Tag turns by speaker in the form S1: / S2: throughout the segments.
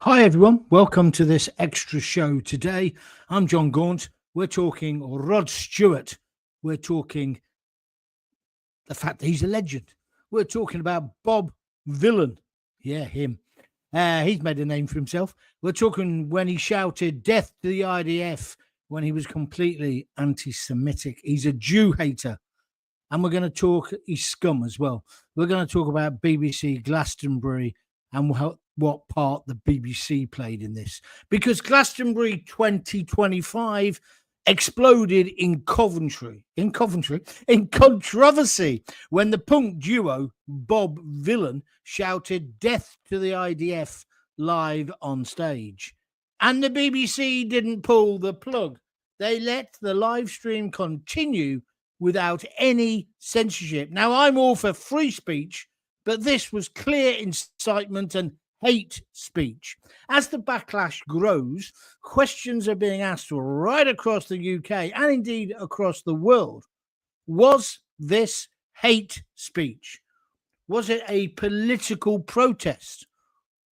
S1: Hi everyone, welcome to this extra show today. I'm Jon Gaunt. We're talking Rod Stewart. We're talking the fact that he's a legend. We're talking about Bob Vylan. Yeah, him. He's made a name for himself. We're talking when he shouted death to the IDF when he was completely anti-Semitic. He's a Jew hater. And we're going to talk his scum as well. We're going to talk about BBC Glastonbury and what part the BBC played in this. Because Glastonbury 2025 exploded in controversy when the punk duo Bob Vylan shouted death to the IDF live on stage. And the BBC didn't pull the plug. They let the live stream continue without any censorship. Now, I'm all for free speech, but this was clear incitement and hate speech. As the backlash grows, questions are being asked right across the UK and indeed across the world. Was this hate speech? Was it a political protest?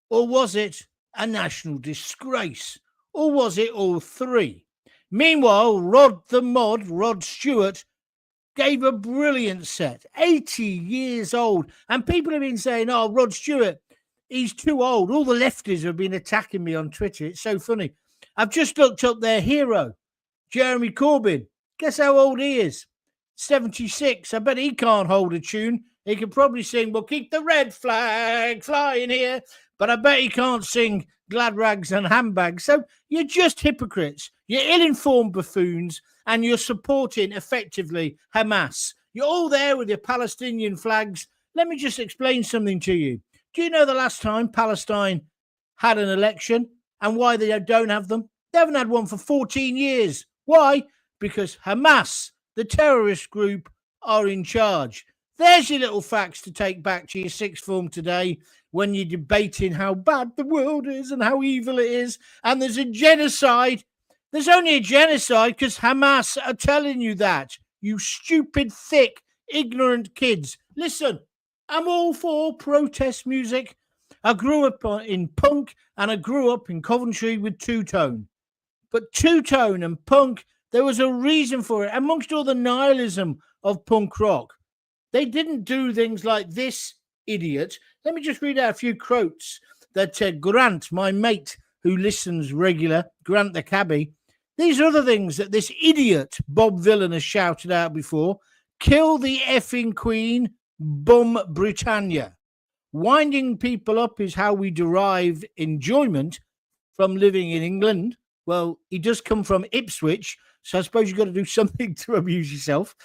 S1: Or was it a national disgrace? Or was it all three? Meanwhile, Rod Stewart, gave a brilliant set, 80 years old. And people have been saying, oh, Rod Stewart, he's too old. All the lefties have been attacking me on Twitter. It's so funny. I've just looked up their hero, Jeremy Corbyn. Guess how old he is? 76. I bet he can't hold a tune. He could probably sing, we'll keep the red flag flying here. But I bet he can't sing glad rags and handbags. So you're just hypocrites. You're ill-informed buffoons. And you're supporting, effectively, Hamas. You're all there with your Palestinian flags. Let me just explain something to you. Do you know the last time Palestine had an election and why they don't have them? They haven't had one for 14 years. Why? Because Hamas, the terrorist group, are in charge. There's your little facts to take back to your sixth form today when you're debating how bad the world is and how evil it is. And there's a genocide. There's only a genocide because Hamas are telling you that. You stupid, thick, ignorant kids. Listen, I'm all for protest music. I grew up in punk and I grew up in Coventry with two-tone. But two-tone and punk, there was a reason for it. Amongst all the nihilism of punk rock, they didn't do things like this idiot. Let me just read out a few quotes that Grant, my mate who listens regular, Grant the cabbie, these are other things that this idiot Bob Vylan has shouted out before. Kill the effing Queen, bum Britannia. Winding people up is how we derive enjoyment from living in England. Well, he does come from Ipswich, so I suppose you've got to do something to amuse yourself.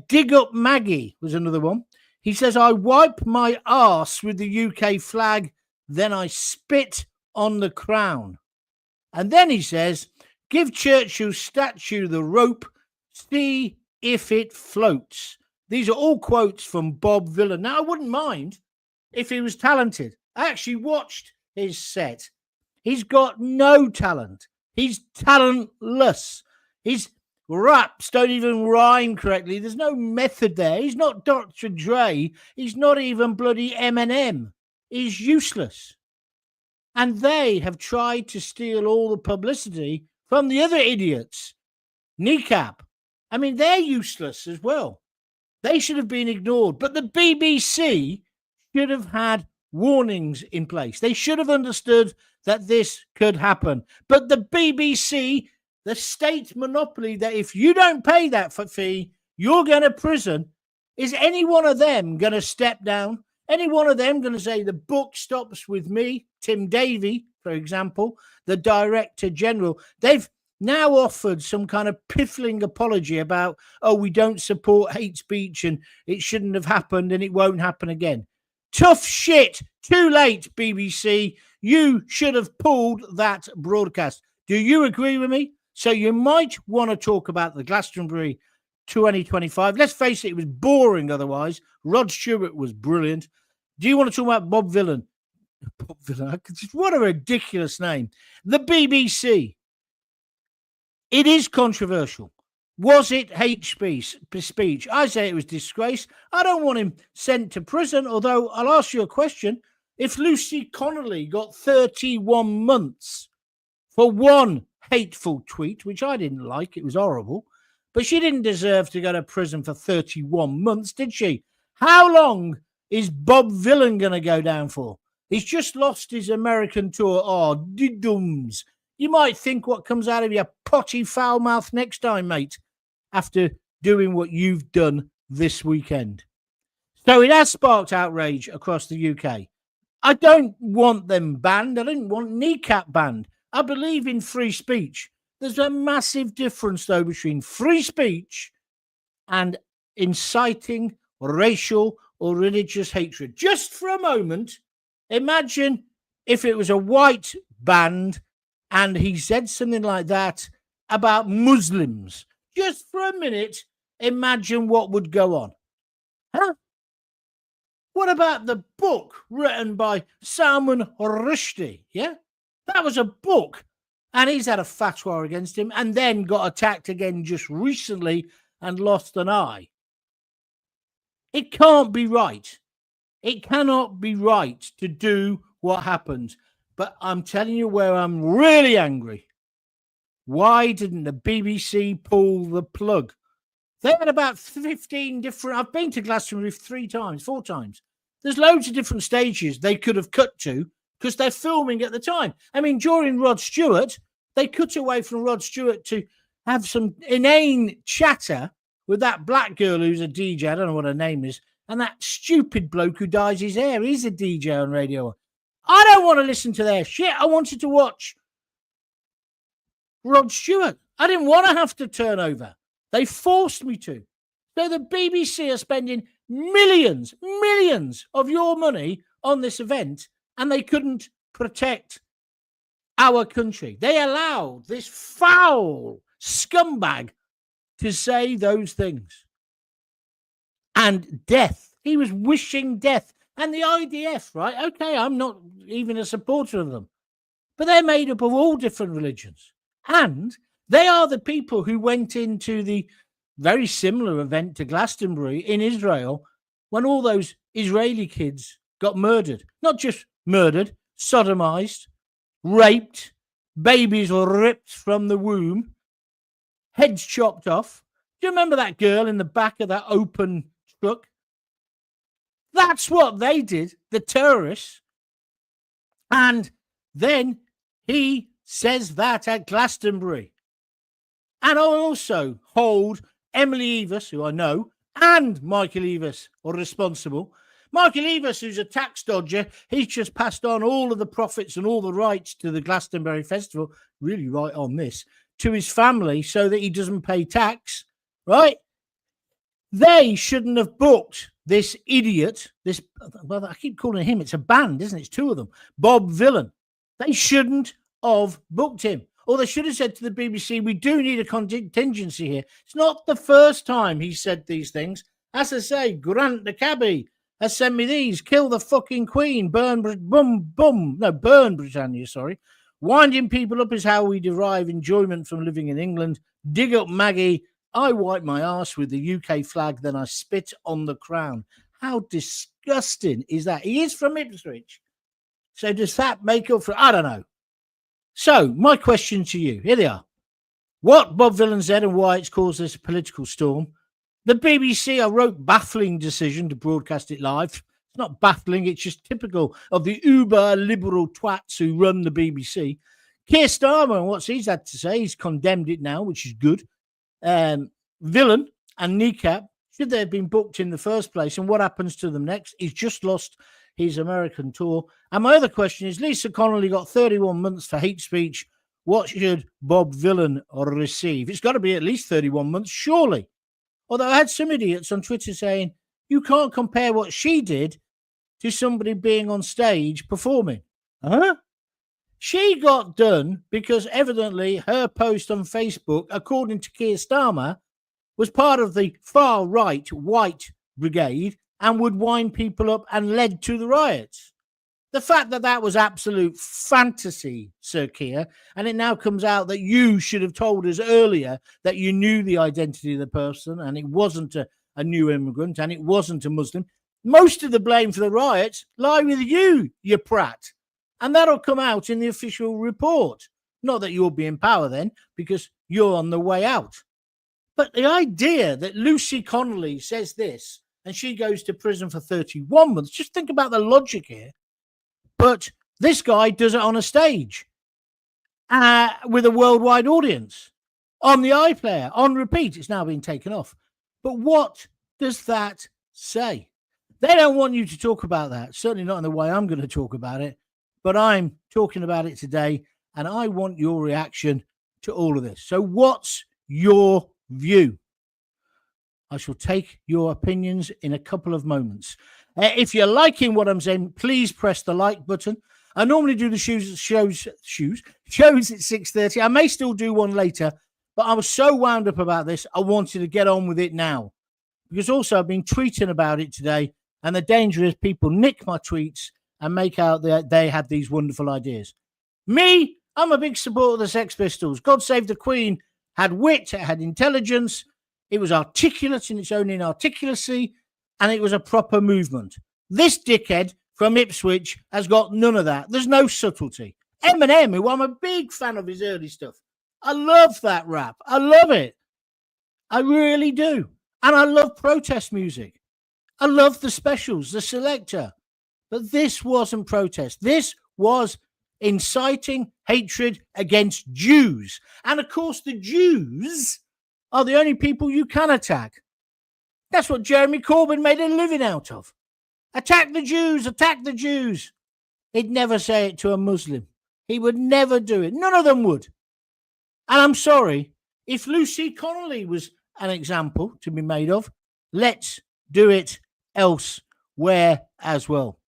S1: Dig Up Maggie was another one. He says, I wipe my arse with the UK flag, then I spit on the crown. And then he says, give Churchill's statue the rope, see if it floats. These are all quotes from Bob Vylan. Now, I wouldn't mind if he was talented. I actually watched his set. He's got no talent. He's talentless. His raps don't even rhyme correctly. There's no method there. He's not Dr. Dre. He's not even bloody Eminem. He's useless. And they have tried to steal all the publicity from the other idiots. KNEECAP. I mean, they're useless as well. They should have been ignored. But the BBC should have had warnings in place. They should have understood that this could happen. But the BBC, the state monopoly, that if you don't pay that fee, you're going to prison. Is any one of them going to step down? Any one of them going to say the book stops with me? Tim Davie, for example, the Director General. They've now offered some kind of piffling apology about, oh, we don't support hate speech and it shouldn't have happened and it won't happen again. Tough shit. Too late, BBC. You should have pulled that broadcast. Do you agree with me? So you might want to talk about the Glastonbury 2025. Let's face it was boring otherwise. Rod Stewart was brilliant. Do you want to talk about Bob Vylan? Bob Vylan, what a ridiculous name. The BBC. It is controversial. Was it hate speech? I say it was disgrace. I don't want him sent to prison, although I'll ask you a question. if Lucy Connolly got 31 months for one hateful tweet, which I didn't like, it was horrible, but she didn't deserve to go to prison for 31 months, did she? How long is Bob Vylan going to go down for? He's just lost his American tour. Oh, diddums. You might think what comes out of your potty foul mouth next time, mate, after doing what you've done this weekend. So it has sparked outrage across the UK. I don't want them banned. I don't want KNEECAP banned. I believe in free speech. There's a massive difference, though, between free speech and inciting racial or religious hatred. Just for a moment, imagine if it was a white band and he said something like that about Muslims. Just for a minute, imagine what would go on. Huh? What about the book written by Salman Rushdie? Yeah, that was a book. And he's had a fatwa against him and then got attacked again just recently and lost an eye. It can't be right. It cannot be right to do what happened. But I'm telling you where I'm really angry. Why didn't the BBC pull the plug? They had about 15 different... I've been to Glastonbury 4 times. There's loads of different stages they could have cut to because they're filming at the time. I mean, during Rod Stewart, they cut away from Rod Stewart to have some inane chatter with that black girl who's a DJ. I don't know what her name is. And that stupid bloke who dyes his hair. He's a DJ on radio. I don't want to listen to their shit. I wanted to watch Rod Stewart. I didn't want to have to turn over. They forced me to. So the BBC are spending millions of your money on this event, and they couldn't protect our country. They allowed this foul scumbag to say those things. And death. He was wishing death. And the IDF, right? Okay, I'm not even a supporter of them. But they're made up of all different religions. And they are the people who went into the very similar event to Glastonbury in Israel when all those Israeli kids got murdered. Not just murdered, sodomized, raped, babies ripped from the womb, heads chopped off. Do you remember that girl in the back of that open truck? That's what they did, the terrorists. And then he says that at Glastonbury. And I also hold Emily Evis, who I know, and Michael Evis are responsible. Michael Evis, who's a tax dodger, he's just passed on all of the profits and all the rights to the Glastonbury Festival, really right on this, to his family so that he doesn't pay tax, right? They shouldn't have booked this idiot, well, I keep calling him, it's a band, isn't it? It's two of them, Bob Vylan. They shouldn't have booked him. Or they should have said to the BBC, we do need a contingency here. It's not the first time he said these things. As I say, Grant the cabbie has sent me these. Kill the fucking Queen. Burn Britannia, sorry. Winding people up is how we derive enjoyment from living in England. Dig up Maggie. I wipe my arse with the UK flag, then I spit on the crown. How disgusting is that? He is from Ipswich. So does that make up for... I don't know. So, my question to you, here they are. What Bob Vylan said and why it's caused this political storm. The BBC, I wrote baffling decision to broadcast it live. It's not baffling, it's just typical of the uber-liberal twats who run the BBC. Keir Starmer, and what's he's had to say, he's condemned it now, which is good. Vylan and KNEECAP, should they have been booked in the first place, and what happens to them next? He's just lost his American tour. And my other question is, Lisa Connolly got 31 months for hate speech. What should Bob Vylan receive? It's got to be at least 31 months, surely. Although I had some idiots on Twitter saying, you can't compare what she did to somebody being on stage performing. Huh? She got done because evidently her post on Facebook, according to Keir Starmer, was part of the far-right white brigade and would wind people up and led to the riots. The fact that that was absolute fantasy, Sir Keir, and it now comes out that you should have told us earlier that you knew the identity of the person and it wasn't a new immigrant and it wasn't a Muslim. Most of the blame for the riots lie with you, you prat. And that'll come out in the official report. Not that you'll be in power then, because you're on the way out. But the idea that Lucy Connolly says this and she goes to prison for 31 months, just think about the logic here. But this guy does it on a stage with a worldwide audience, on the iPlayer, on repeat. It's now been taken off. But what does that say? They don't want you to talk about that, certainly not in the way I'm going to talk about it, but I'm talking about it today, and I want your reaction to all of this. So what's your view? I shall take your opinions in a couple of moments. If you're liking what I'm saying, please press the like button. I normally do the shows at 6:30. I may still do one later, but I was so wound up about this, I wanted to get on with it now. Because also I've been tweeting about it today, and the danger is people nick my tweets and make out that they had these wonderful ideas. Me, I'm a big supporter of the Sex Pistols. God Save the Queen had wit, it had intelligence, it was articulate in its own inarticulacy, and it was a proper movement. This dickhead from Ipswich has got none of that. There's no subtlety. Eminem, who I'm a big fan of his early stuff. I love that rap. I love it. I really do. And I love protest music. I love the Specials, the Selector. But this wasn't protest. This was inciting hatred against Jews. And of course, the Jews are the only people you can attack. That's what Jeremy Corbyn made a living out of. Attack the Jews, attack the Jews. He'd never say it to a Muslim. He would never do it. None of them would. And I'm sorry, if Lucy Connolly was an example to be made of, let's do it elsewhere as well.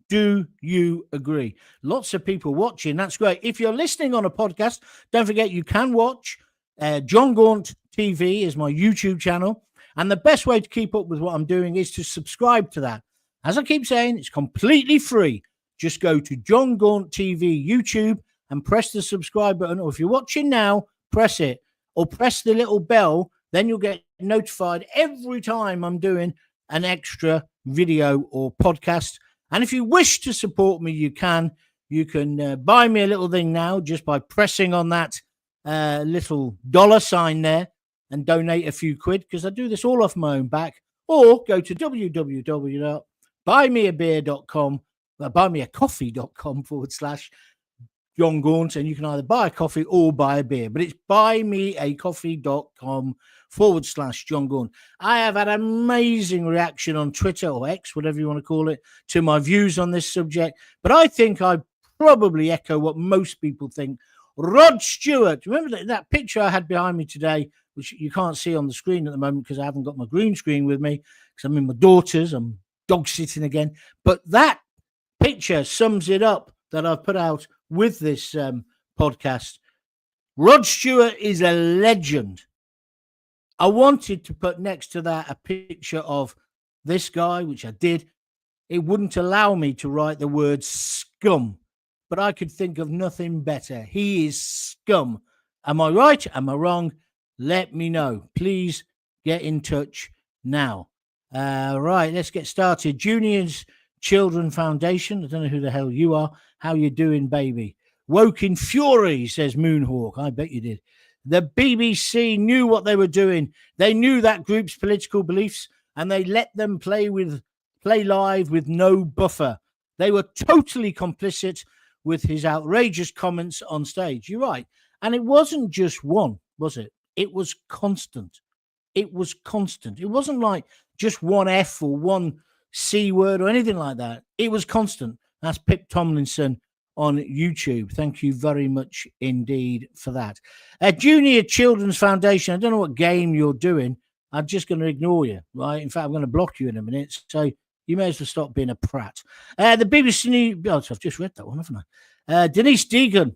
S1: Do you agree? Lots of people watching. That's great. If you're listening on a podcast, don't forget you can watch Jon Gaunt TV is my YouTube channel. And the best way to keep up with what I'm doing is to subscribe to that. As I keep saying, it's completely free. Just go to Jon Gaunt TV YouTube and press the subscribe button. Or if you're watching now, press it. Or press the little bell. Then you'll get notified every time I'm doing an extra video or podcast. And if you wish to support me, you can. You can buy me a little thing now just by pressing on that little dollar sign there and donate a few quid, because I do this all off my own back. Or go to www.buymeabeer.com, buymeacoffee.com/Jon Gaunt, and you can either buy a coffee or buy a beer. But it's buymeacoffee.com/Jon Gaunt. I have had amazing reaction on Twitter or X, whatever you want to call it, to my views on this subject. But I think I probably echo what most people think. Rod Stewart, remember that picture I had behind me today, which you can't see on the screen at the moment because I haven't got my green screen with me because I'm in my daughter's. I'm dog sitting again. But that picture sums it up that I've put out with this podcast. Rod Stewart is a legend. I wanted to put next to that a picture of this guy, which I did. It wouldn't allow me to write the word scum, but I could think of nothing better. He is scum. Am I right? Am I wrong? Let me know. Please get in touch now. Right, let's get started. Junior's Children Foundation. I don't know who the hell you are. How you doing, baby? Woke in fury, says Moonhawk. I bet you did. The BBC knew what they were doing. They knew that group's political beliefs, and they let them play live with no buffer. They were totally complicit with his outrageous comments on stage. You're right. And it wasn't just one, was it? It was constant. It was constant. It wasn't like just one F or one C word or anything like that. It was constant. That's Pip Tomlinson on YouTube. Thank you very much indeed for that. Junior Children's Foundation. I don't know what game you're doing. I'm just going to ignore you, right? In fact, I'm going to block you in a minute. So you may as well stop being a prat. The BBC. Oh, I've just read that one, haven't I? Denise Deegan.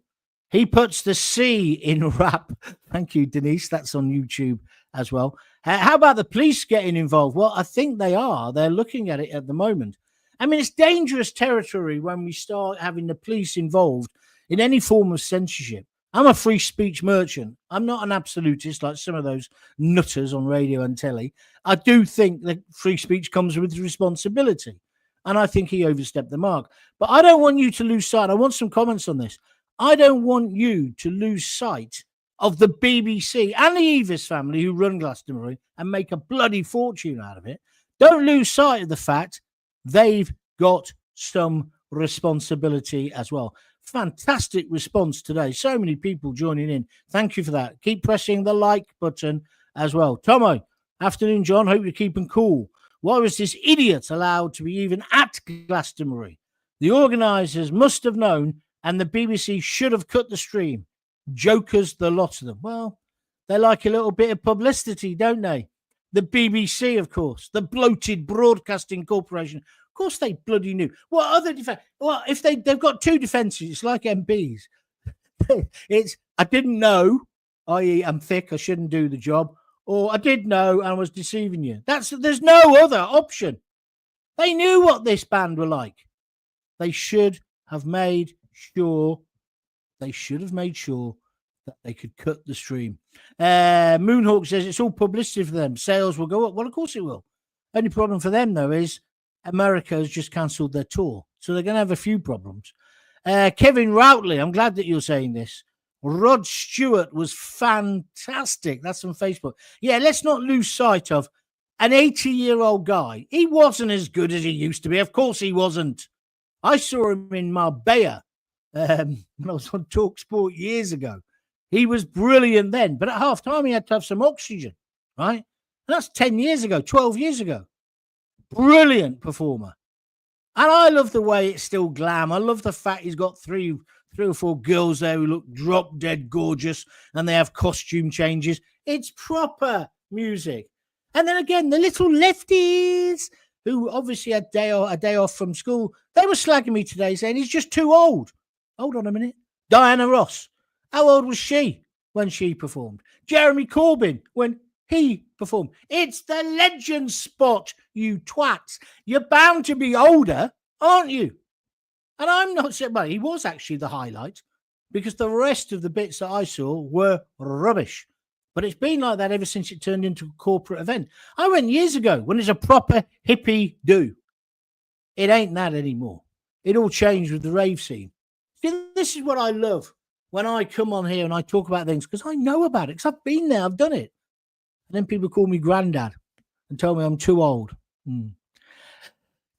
S1: He puts the C in rap. Thank you, Denise. That's on YouTube as well. How about the police getting involved? Well, I think they are. They're looking at it at the moment. I mean, it's dangerous territory when we start having the police involved in any form of censorship. I'm a free speech merchant. I'm not an absolutist like some of those nutters on radio and telly. I do think that free speech comes with responsibility. And I think he overstepped the mark. But I don't want you to lose sight. I want some comments on this. I don't want you to lose sight of the BBC and the Eavis family who run Glastonbury and make a bloody fortune out of it. Don't lose sight of the fact they've got some responsibility as well. Fantastic response today. So many people joining in. Thank you for that. Keep pressing the like button as well. Tomo, afternoon, John. Hope you're keeping cool. Why was this idiot allowed to be even at Glastonbury? The organisers must have known, and the BBC should have cut the stream. Jokers, the lot of them. Well, they like a little bit of publicity, don't they? The BBC, of course, the bloated broadcasting corporation. Of course, they bloody knew. What other defense? Well, if they've got two defences, it's like MPs. It's I didn't know, i.e., I'm thick, I shouldn't do the job, or I did know and I was deceiving you. There's no other option. They knew what this band were like. They should have made sure. They should have made sure that they could cut the stream. Moonhawk says it's all publicity for them. Sales will go up. Well, of course it will. Only problem for them, though, is America has just cancelled their tour. So they're going to have a few problems. Kevin Routley, I'm glad that you're saying this. Rod Stewart was fantastic. That's on Facebook. Yeah, let's not lose sight of an 80-year-old guy. He wasn't as good as he used to be. Of course he wasn't. I saw him in Marbella when I was on TalkSport years ago. He was brilliant then. But at half-time, he had to have some oxygen, right? And that's 10 years ago, 12 years ago. Brilliant performer. And I love the way it's still glam. I love the fact he's got three or four girls there who look drop dead gorgeous and they have costume changes. It's proper music. And then again, the little lefties who obviously had a day off from school, they were slagging me today saying he's just too old. Hold on a minute. Diana Ross. How old was she when she performed? Jeremy Corbyn when he performed. It's the legend spot, you twats. You're bound to be older, aren't you? And I'm not saying, well, he was actually the highlight because the rest of the bits that I saw were rubbish. But it's been like that ever since it turned into a corporate event. I went years ago when it's a proper hippie do. It ain't that anymore. It all changed with the rave scene. See, this is what I love when I come on here and I talk about things because I know about it, because I've been there, I've done it. And then people call me granddad and tell me I'm too old.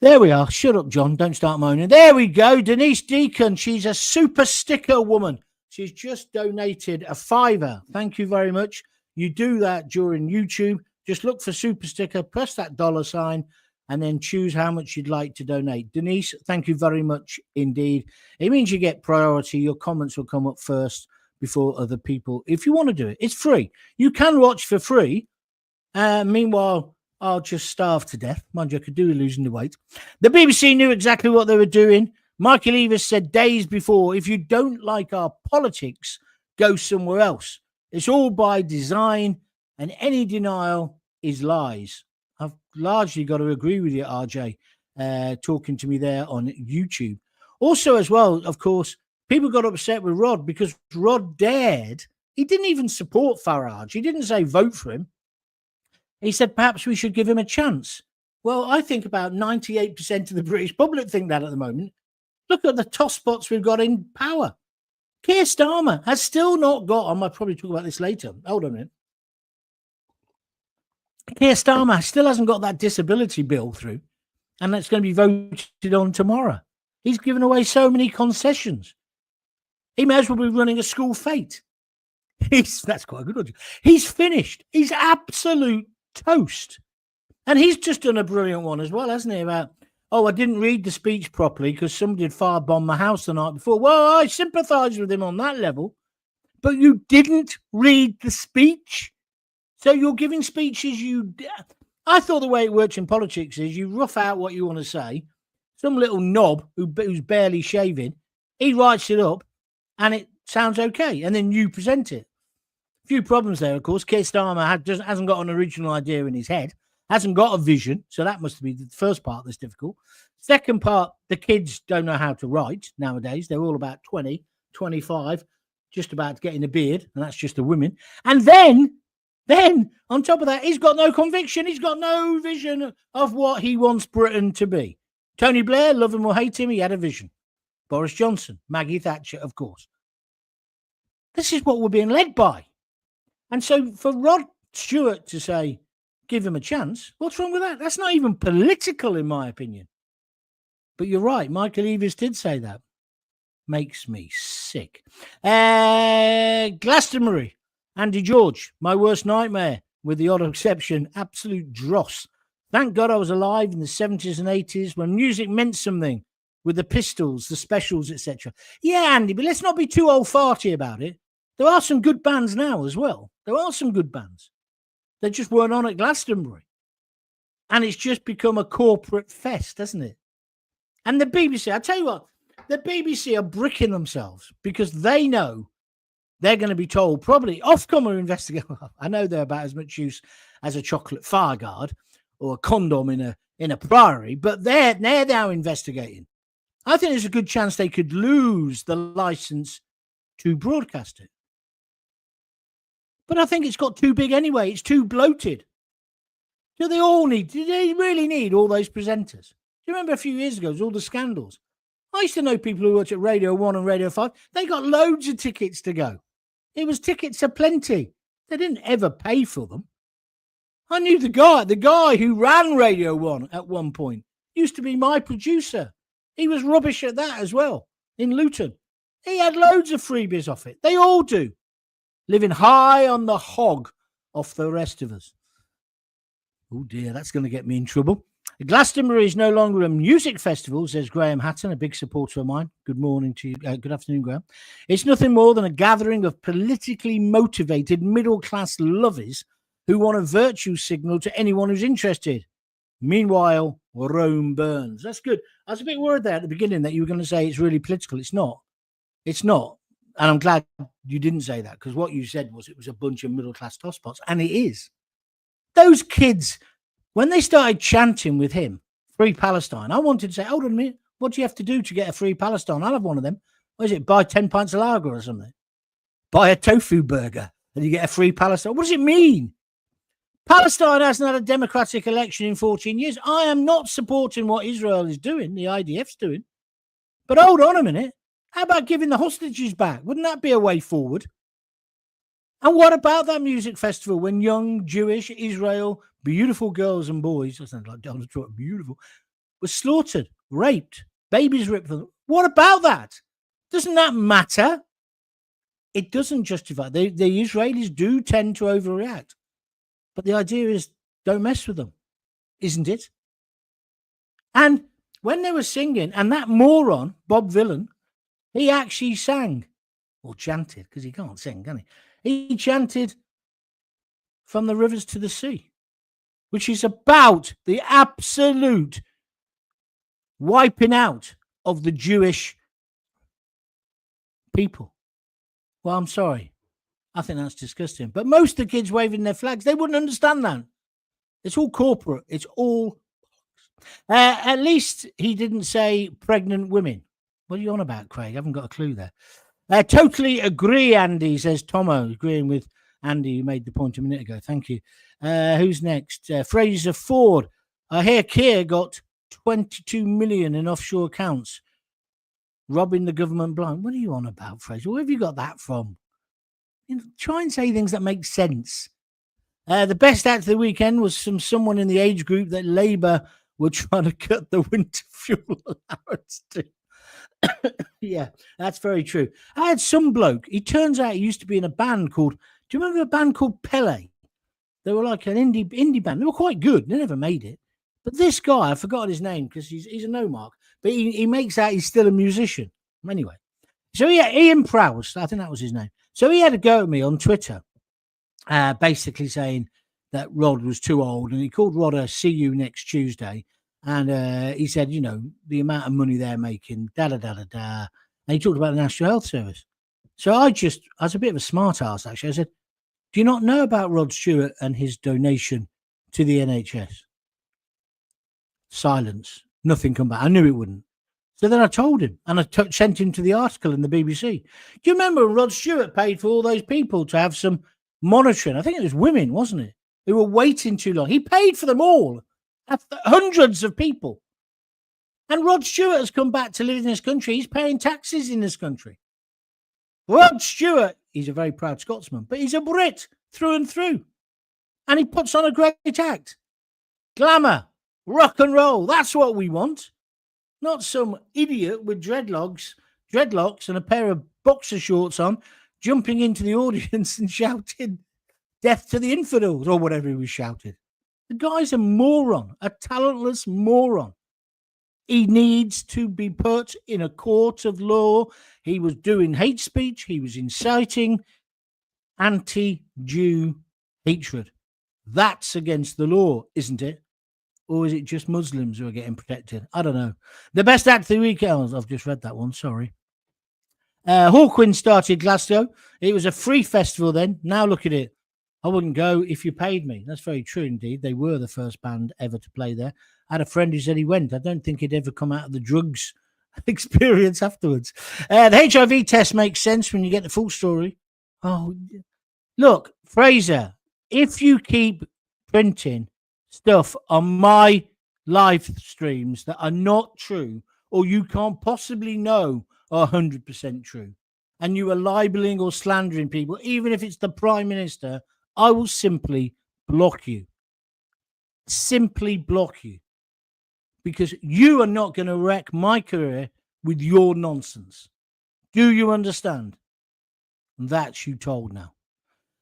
S1: There we are. Shut up, John. Don't start moaning. There we go. Denise Deacon. She's a super sticker woman. She's just donated a $5. Thank you very much. You do that during YouTube. Just look for super sticker, press that $sign, and then choose how much you'd like to donate. Denise, thank you very much indeed. It means you get priority. Your comments will come up first before other people. If you want to do it, it's free. You can watch for free. Meanwhile, I'll just starve to death. Mind you, I could do losing the weight. The BBC knew exactly what they were doing. Michael Eavis said days before, if you don't like our politics, go somewhere else. It's all by design, and any denial is lies. I've largely got to agree with you, RJ, talking to me there on YouTube. Also, as well, of course, people got upset with Rod because Rod dared. He didn't even support Farage. He didn't say vote for him. He said perhaps we should give him a chance. Well, I think about 98% of the British public think that at the moment. Look at the toss-pots we've got in power. Keir Starmer has still not got, I might probably talk about this later. Hold on a minute. Keir Starmer still hasn't got that disability bill through, and that's going to be voted on tomorrow. He's given away so many concessions. He may as well be running a school fete. That's quite a good one. He's finished. He's absolute toast. And he's just done a brilliant one as well, hasn't he? About, I didn't read the speech properly because somebody had firebombed my house the night before. Well, I sympathise with him on that level. But you didn't read the speech. So you're giving speeches I thought the way it works in politics is you rough out what you want to say. Some little knob who's barely shaving, he writes it up and it sounds okay. And then you present it. A few problems there, of course. Keir Starmer hasn't got an original idea in his head, hasn't got a vision. So that must be the first part that's difficult. Second part, the kids don't know how to write nowadays. They're all about 20, 25. just about to get in a beard, and that's just the women. And then on top of that, he's got no conviction. He's got no vision of what he wants Britain to be. Tony Blair, love him or hate him, he had a vision. Boris Johnson, Maggie Thatcher, of course. This is what we're being led by. And so for Rod Stewart to say, give him a chance, what's wrong with that? That's not even political, in my opinion. But you're right, Michael Eavis did say that. Makes me sick. Glastonbury, Andy George, my worst nightmare, with the odd exception, absolute dross. Thank God I was alive in the 70s and 80s when music meant something, with the Pistols, the Specials, etc. Yeah, Andy, but let's not be too old-farty about it. There are some good bands now as well. There are some good bands. They just weren't on at Glastonbury. And it's just become a corporate fest, hasn't it? And the BBC, I tell you what, the BBC are bricking themselves because they know they're going to be told, probably Ofcom investigate. I know they're about as much use as a chocolate fire guard or a condom in a priory, but they're now investigating. I think there's a good chance they could lose the license to broadcast it. But I think it's got too big anyway. It's too bloated. Do they really need all those presenters? Do you remember a few years ago, all the scandals? I used to know people who worked at Radio 1 and Radio 5. They got loads of tickets to go. It was tickets aplenty. They didn't ever pay for them. I knew the guy who ran Radio 1 at one point. Used to be my producer. He was rubbish at that as well, in Luton. He had loads of freebies off it. They all do. Living high on the hog off the rest of us. Oh dear, that's going to get me in trouble. Glastonbury is no longer a music festival, says Graham Hatton, a big supporter of mine. Good morning to you. Good afternoon, Graham. It's nothing more than a gathering of politically motivated middle-class lovers who want a virtue signal to anyone who's interested. Meanwhile, Rome burns. That's good. I was a bit worried there at the beginning that you were going to say it's really political. It's not. It's not. And I'm glad you didn't say that, because what you said was it was a bunch of middle-class tosspots, and it is. Those kids, when they started chanting with him, Free Palestine, I wanted to say, hold on a minute, what do you have to do to get a Free Palestine? I'll have one of them. What is it, buy 10 pints of lager or something? Buy a tofu burger and you get a Free Palestine. What does it mean? Palestine hasn't had a democratic election in 14 years. I am not supporting what Israel is doing, the IDF's doing. But hold on a minute. How about giving the hostages back? Wouldn't that be a way forward? And what about that music festival when young Jewish Israel, beautiful girls and boys, I sound like Donald Trump, beautiful, were slaughtered, raped, babies ripped from them? What about that? Doesn't that matter? It doesn't justify. The Israelis do tend to overreact. But the idea is don't mess with them, isn't it? And when they were singing, and that moron, Bob Vylan, he actually sang or chanted, because he can't sing, can he? He chanted From the Rivers to the Sea, which is about the absolute wiping out of the Jewish people. Well, I'm sorry. I think that's disgusting. But most of the kids waving their flags, they wouldn't understand that. It's all corporate. It's all... at least he didn't say pregnant women. What are you on about, Craig? I haven't got a clue there. Totally agree, Andy, says Tomo, agreeing with Andy, who made the point a minute ago. Thank you. Who's next? Fraser Ford. I hear Keir got 22 million in offshore accounts, robbing the government blind. What are you on about, Fraser? Where have you got that from? You know, try and say things that make sense. The best act of the weekend was from someone in the age group that Labour were trying to cut the winter fuel allowance to. Yeah, that's very true. I had some bloke. He turns out he used to be in a band called... Do you remember a band called Pele? They were like an indie band. They were quite good. They never made it. But this guy, I forgot his name because he's a no-mark. But he makes out he's still a musician. Anyway. So yeah, Ian Prowse, I think that was his name. So he had a go at me on Twitter, basically saying that Rod was too old. And he called Rod a see you next Tuesday. And he said, you know, the amount of money they're making, da-da-da-da-da. And he talked about the National Health Service. So I was a bit of a smart ass, actually. I said, do you not know about Rod Stewart and his donation to the NHS? Silence. Nothing come back. I knew it wouldn't. So then I told him, and I sent him to the article in the BBC. Do you remember Rod Stewart paid for all those people to have some monitoring? I think it was women, wasn't it? Who were waiting too long. He paid for them all. Hundreds of people. And Rod Stewart has come back to live in this country. He's paying taxes in this country. Rod Stewart, he's a very proud Scotsman, but he's a Brit through and through. And he puts on a great act. Glamour, rock and roll. That's what we want. Not some idiot with dreadlocks and a pair of boxer shorts on, jumping into the audience and shouting, "Death to the infidels," or whatever he was shouting. The guy's a moron, a talentless moron. He needs to be put in a court of law. He was doing hate speech. He was inciting anti-Jew hatred. That's against the law, isn't it? Or is it just Muslims who are getting protected? I don't know. The best act of the week. Oh, I've just read that one. Sorry. Hawkwind started Glasgow. It was a free festival then. Now look at it. I wouldn't go if you paid me. That's very true indeed. They were the first band ever to play there. I had a friend who said he went. I don't think he'd ever come out of the drugs experience afterwards. The HIV test makes sense when you get the full story. Oh, look, Fraser, if you keep printing stuff on my live streams that are not true, or you can't possibly know are 100% true, and you are libeling or slandering people, even if it's the Prime Minister, I will simply block you. Simply block you. Because you are not going to wreck my career with your nonsense. Do you understand? And that's you told now.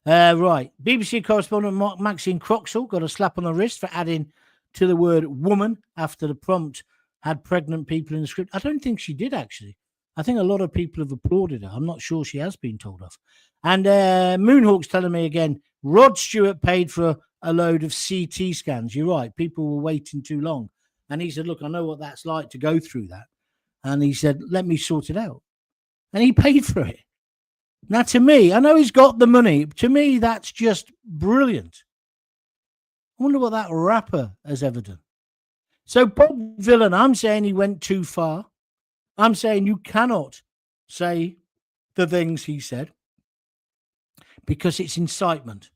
S1: Right. BBC correspondent Maxine Croxall got a slap on the wrist for adding to the word woman after the prompt had pregnant people in the script. I don't think she did, actually. I think a lot of people have applauded her. I'm not sure she has been told off. And Moonhawk's telling me again, Rod Stewart paid for a load of CT scans. You're right. People were waiting too long. And he said, look, I know what that's like to go through that. And he said, let me sort it out. And he paid for it. Now, to me, I know he's got the money. To me, that's just brilliant. I wonder what that rapper has ever done. So Bob Vylan, I'm saying he went too far. I'm saying you cannot say the things he said because it's incitement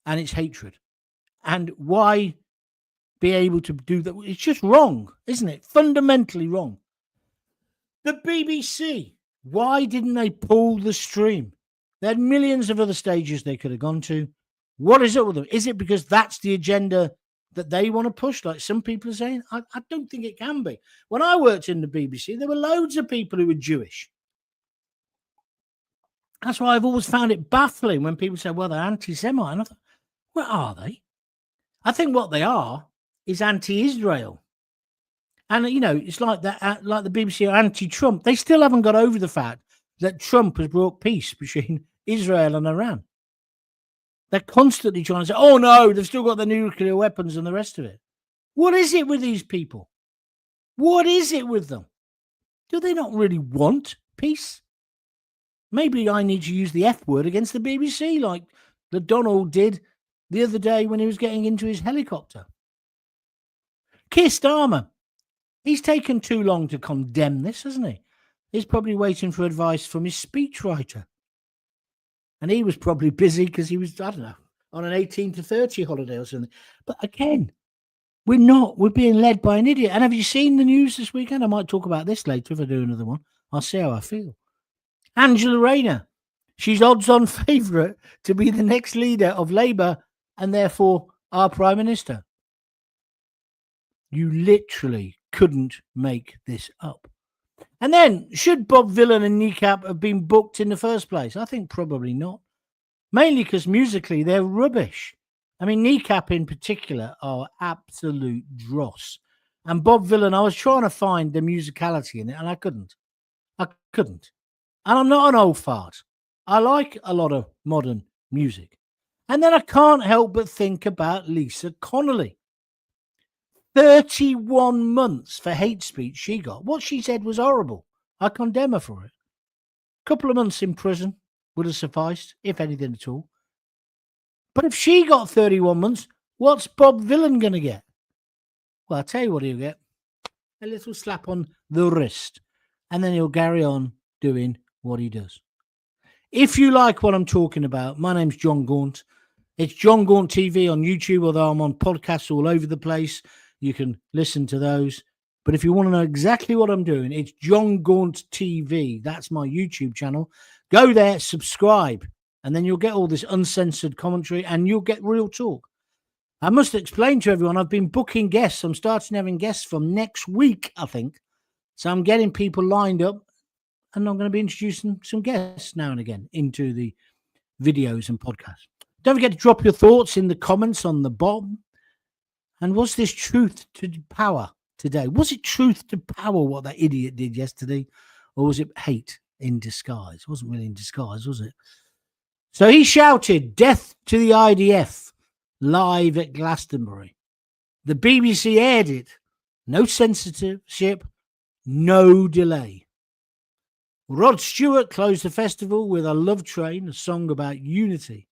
S1: and it's hatred. And why be able to do that? It's just wrong, isn't it? Fundamentally wrong. The BBC, why didn't they pull the stream? They had millions of other stages they could have gone to. What is it with them? Is it because that's the agenda that they want to push, like some people are saying? I don't think it can be. When I worked in the BBC, there were loads of people who were Jewish. That's why I've always found it baffling when people say, well, they're anti-Semite. And I thought, what are they? I think what they are is anti-Israel. And, you know, it's like that, like the BBC are anti-Trump. They still haven't got over the fact that Trump has brought peace between Israel and Iran. They're constantly trying to say, oh, no, they've still got the nuclear weapons and the rest of it. What is it with these people? What is it with them? Do they not really want peace? Maybe I need to use the F word against the BBC like the Donald did the other day when he was getting into his helicopter. Keir Starmer, he's taken too long to condemn this, hasn't he? He's probably waiting for advice from his speechwriter. And he was probably busy because he was, I don't know, on an 18 to 30 holiday or something. But again, we're being led by an idiot. And have you seen the news this weekend? I might talk about this later if I do another one. I'll see how I feel. Angela Rayner, she's odds-on favourite to be the next leader of Labour and therefore our Prime Minister. You literally couldn't make this up. And then, should Bob Vylan and KNEECAP have been booked in the first place? I think probably not. Mainly because musically, they're rubbish. I mean, KNEECAP in particular are absolute dross. And Bob Vylan, I was trying to find the musicality in it, and I couldn't. And I'm not an old fart. I like a lot of modern music. And then I can't help but think about Lisa Connolly. 31 months for hate speech she got. What she said was horrible. I condemn her for it. A couple of months in prison would have sufficed, if anything at all. But if she got 31 months, what's Bob Vylan going to get? Well, I'll tell you what he'll get. A little slap on the wrist. and then he'll carry on doing what he does. If you like what I'm talking about, my name's Jon Gaunt. It's Jon Gaunt TV on YouTube, although I'm on podcasts all over the place. You can listen to those. But if you want to know exactly what I'm doing, it's Jon Gaunt TV. That's my YouTube channel. Go there, subscribe, and then you'll get all this uncensored commentary and you'll get real talk. I must explain to everyone, I've been booking guests. I'm starting having guests from next week, I think. So I'm getting people lined up, and I'm going to be introducing some guests now and again into the videos and podcasts. Don't forget to drop your thoughts in the comments on the bottom. And was this truth to power today? Was it truth to power what that idiot did yesterday? Or was it hate in disguise? It wasn't really in disguise, was it? So he shouted, "Death to the IDF," live at Glastonbury. The BBC aired it. No censorship, no delay. Rod Stewart closed the festival with "A Love Train," a song about unity.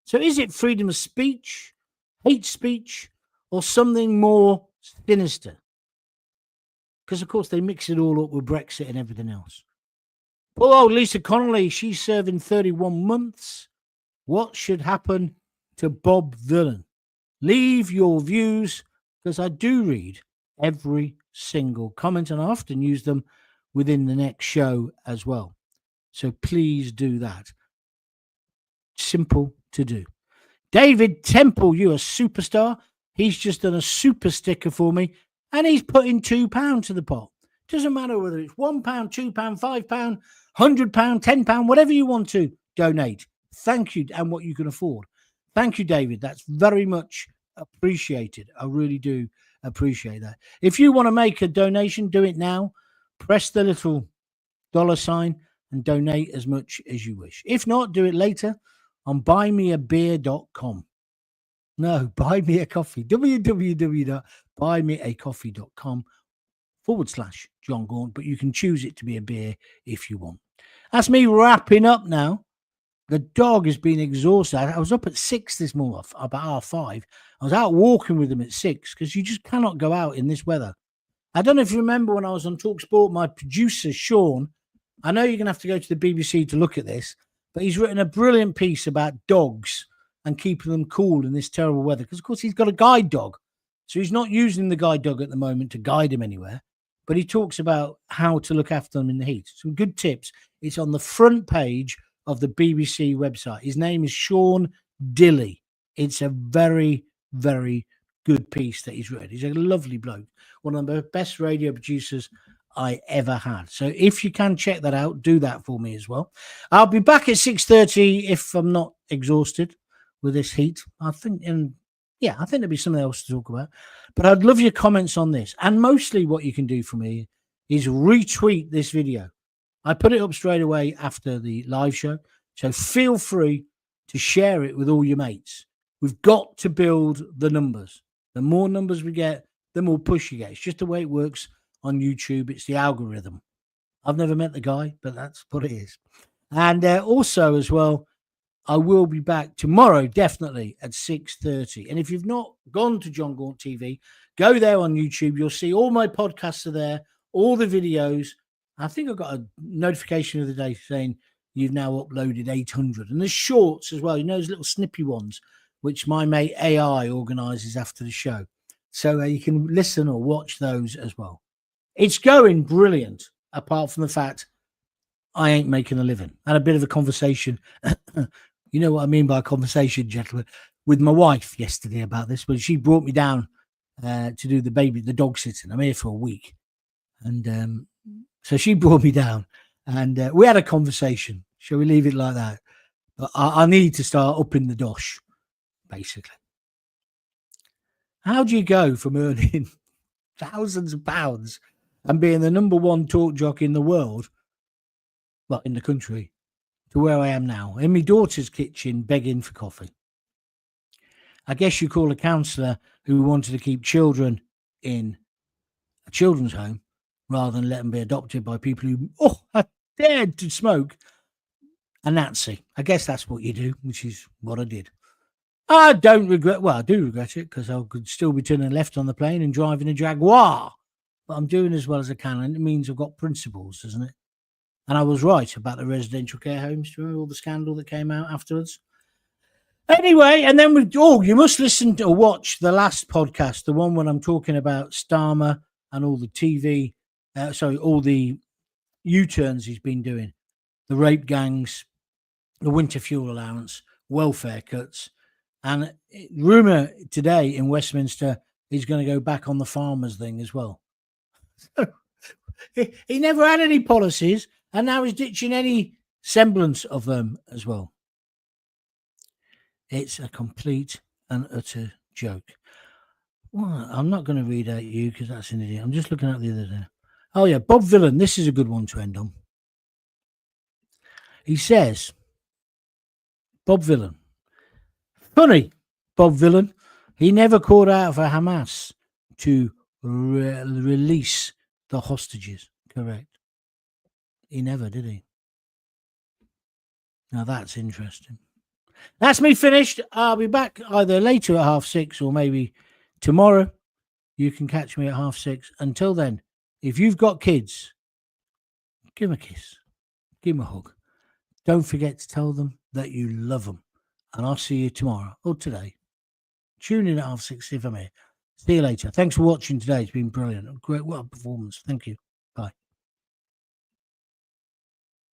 S1: So is it freedom of speech, hate speech, or something more sinister? Because, of course, they mix it all up with Brexit and everything else. Poor old Lisa Connolly, she's serving 31 months. What should happen to Bob Vylan? Leave your views, because I do read every single comment, and I often use them within the next show as well. So please do that. Simple to do. David Temple, you a superstar. He's just done a super sticker for me, and he's putting £2 to the pot. Doesn't matter whether it's £1, £2, £5, £100, £10, whatever you want to donate. Thank you, and what you can afford. Thank you, David. That's very much appreciated. I really do appreciate that. If you want to make a donation, do it now. Press the little $sign and donate as much as you wish. If not, do it later on buymeabeer.com. No, buy me a coffee. www.buymeacoffee.com/Jon Gaunt, but you can choose it to be a beer if you want. That's me wrapping up now. The dog has been exhausted. I was up at 6 this morning, about 5:30. I was out walking with him at 6 because you just cannot go out in this weather. I don't know if you remember when I was on TalkSport, my producer, Sean, I know you're going to have to go to the BBC to look at this, but he's written a brilliant piece about dogs and keeping them cool in this terrible weather. Because, of course, he's got a guide dog. So he's not using the guide dog at the moment to guide him anywhere. But he talks about how to look after them in the heat. Some good tips. It's on the front page of the BBC website. His name is Sean Dilley. It's a very, very good piece that he's written. He's a lovely bloke. One of the best radio producers I ever had. So if you can check that out, do that for me as well. I'll be back at 6:30 if I'm not exhausted with this heat. I think there'll be something else to talk about. But I'd love your comments on this. And mostly what you can do for me is retweet this video. I put it up straight away after the live show. So feel free to share it with all your mates. We've got to build the numbers. The more numbers we get, the more push you get. It's just the way it works on YouTube. It's the algorithm. I've never met the guy, but that's what it is. And also as well, I will be back tomorrow, definitely at 6:30. And if you've not gone to Jon Gaunt TV, go there on YouTube. You'll see all my podcasts are there, all the videos. I think I got a notification the other day saying you've now uploaded 800. And there's shorts as well, those little snippy ones, which my mate AI organises after the show. So you can listen or watch those as well. It's going brilliant, apart from the fact I ain't making a living. I had a bit of a conversation. You know what I mean by conversation, gentlemen, with my wife yesterday about this. But she brought me down to do the dog sitting. I'm here for a week. And so she brought me down and we had a conversation. Shall we leave it like that? But I need to start upping the dosh, basically. How do you go from earning thousands of pounds and being the number one talk jockey in the world, well, in the country, to where I am now, in my daughter's kitchen begging for coffee? I guess you call a counsellor who wanted to keep children in a children's home rather than let them be adopted by people who dared to smoke a Nazi. I guess that's what you do, which is what I did. I don't regret, well, I do regret it because I could still be turning left on the plane and driving a Jaguar but I'm doing as well as I can, and it means I've got principles, doesn't it? And I was right about the residential care homes. Do you remember all the scandal that came out afterwards? Anyway, and then you must listen to or watch the last podcast, the one when I'm talking about Starmer and all the TV, all the U-turns he's been doing, the rape gangs, the winter fuel allowance, welfare cuts, and rumour today in Westminster he's going to go back on the farmers thing as well. He never had any policies, and now he's ditching any semblance of them as well. It's a complete and utter joke. Well, I'm not going to read out you because that's an idiot. I'm just looking at the other day. Oh, yeah, Bob Vylan. This is a good one to end on. He says, Bob Vylan. Funny, Bob Vylan. He never called out for Hamas to release the hostages. Correct. He never, did he? Now, that's interesting. That's me finished. I'll be back either later at 6:30 or maybe tomorrow. You can catch me at 6:30. Until then, if you've got kids, give them a kiss. Give them a hug. Don't forget to tell them that you love them. And I'll see you tomorrow or today. Tune in at 6:30 if I'm here. See you later. Thanks for watching today. It's been brilliant. Great. What a performance. Thank you.